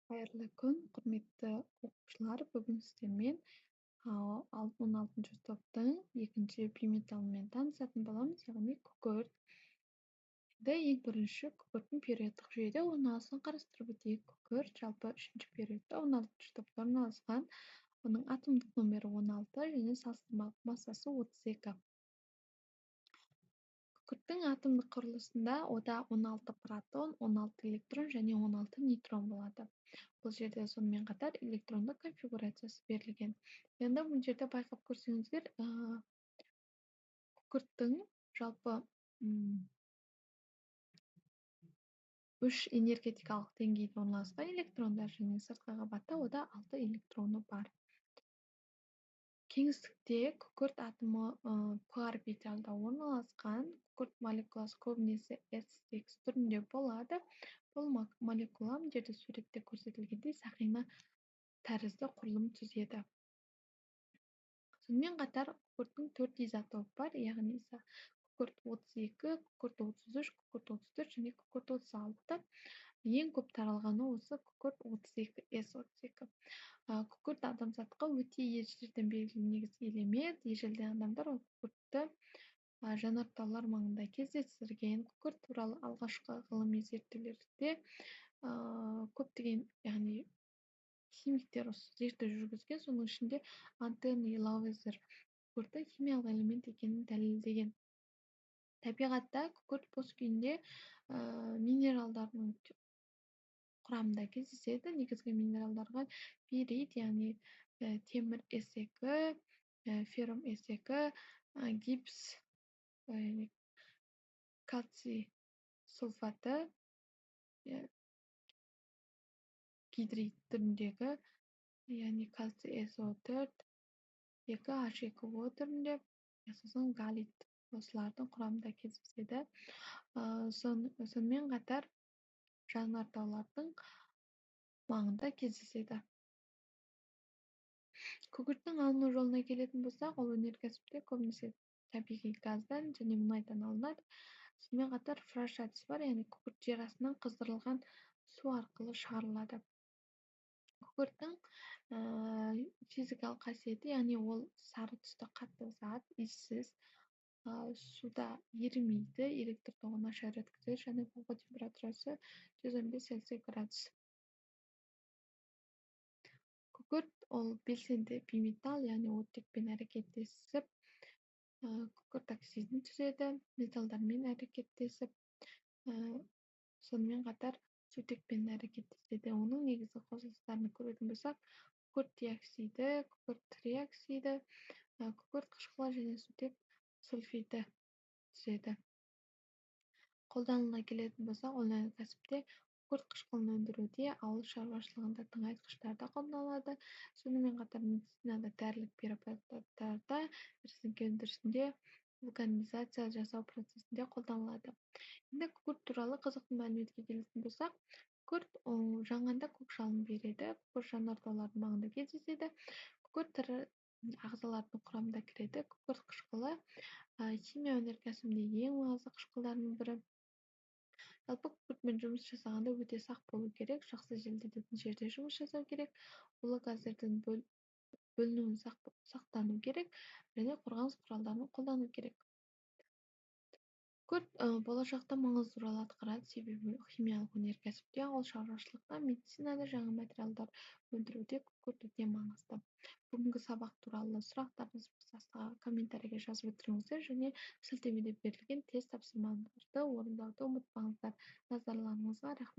Xayrli kun, qurmatli o'quvchilar. Bugun sizlarмен 16 topning ikkinchi bimetaliмен tanishатын bolamыз, ya'ni kukurt. Eng birinchi kukurtning periodiq juyida o'rnalishini qarashtirib o'taylik. Kukurt жалпы 3-chi periodda 16 topda o'rnalashgan. Uning atomlik nomeri 16 және салыстырмалық massasi 32. Kukurtning atomlik qurilishida oda 16 proton, 16 elektron және 16 neytron bo'ladi. Бұл жерде сонымен қатар электрондық конфигурациясы берілген. Енді бұл жерде байқап көрсеңіздер, күкірттің жалпы 3 энергетикалық деңгейде орналасқан электрондар және сыртқы қабатта ода 6 электроны бар. Кеңістікте күкірт атомы P орбиталда орналасқан. Күкірт молекуласы көбінесе S6 түрінде болады. Бұл молекула жерде суретте көрсетілгендей сақина тәрізді құрылым түзеді. Сонымен қатар күкірттің 4 изотопы бар, яғни күкірт 32, күкірт 33, күкірт 34 және күкірт 36. Ең көп таралғаны осы күкірт 32S32. Күкірт адамзатқа өте ежелден белгілі негізгі элемент. Ежелден адамдар күкіртті жанартаулар маңында кездестірген. Күкірт туралы алғашқы ғылыми зерттеулерде көптеген, яғни химиктер зерттеу жүргізген. Соның ішінде Антен и Лауэзер күкірттің химиялық элемент екенін дәлелдеген. Табиғатта күкірт бос күйінде минералдардың құрамында кездеседі. Негізгі минералдарға перит, яғни темір S2, феррум S2, гипс, кальций сульфаты, гидрид түріндегі, яғни кальций SO4, 2H2O түрінде, сосын галит осылардың құрамында кездеседі. Сонымен қатар жанартаулардың маңында кездеседі. Күкірттің алыну жолына келетін болсақ, ол өнеркәсіпте көбінесе табиғи газдан және мұнайдан алынады. Сонымен қатар фраш әдісі бар, яғни күкірт жер астынан қыздырылған су арқылы шығарылады. Күкірттің физикалық қасиеті, яғни ол сары түсті қатты зат, иіссіз, суда ерімейді, электр тоғын нашар өткізеді және болғы температурасы 115 Цельсий градус. Күкірт ол белсенді биметалл, яғни оттекпен әрекеттесіп, күкірт оксидін түзеді, металдармен әрекеттесіп, сонымен қатар сутекпен әрекеттеседі. Оның негізгі қосылыстарын көретін болсақ, күкірт диоксиді, күкірт триоксиді, күкірт қышқылы және сутек сульфиді түзеді. Қолданылуына келетін болсақ, өнеркәсіпте күкірт қышқылын өндіруде, ауыл шаруашылығында тыңайтқыштарда қолданылады. Сонымен қатар медицинада, дәрілік препараттарда, резеңке өндірісінде, вулканизация жасау процесінде қолданылады. Енді күкірт туралы қызықты мәліметке келетін болсақ, күкірт жанғанда көк жалын береді. Күкірт жанартаулардың маңында кездеседі. Күкірт тірі ағзалардың құрамына кіреді. Күкірт қышқылы химия өнеркәсібіндегі ең маңызды қышқылдардың бірі. Жалпы күкіртпен жұмыс жасағанда өте сақ болу керек, жақсы желдететін жерде жұмыс жасау керек, улы газдардан бөлінуін сақтану керек және қорғаныс құралдарын қолдану керек. Күкірт болашақта маңызды рөл атқарады, себебі химиялық өнеркәсіпте, ауыл шаруашылықта, медицинада жаңа материалдар өндіруде күкірт өте маңызды. Бүгінгі сабақ туралы сұрақтарыңыз болса, комментарийге жазып өтіріңіздер және сілтемеде берілген тест тапсырмаларды орындауды ұмытпаңыздар. Назарларыңызға рахмет.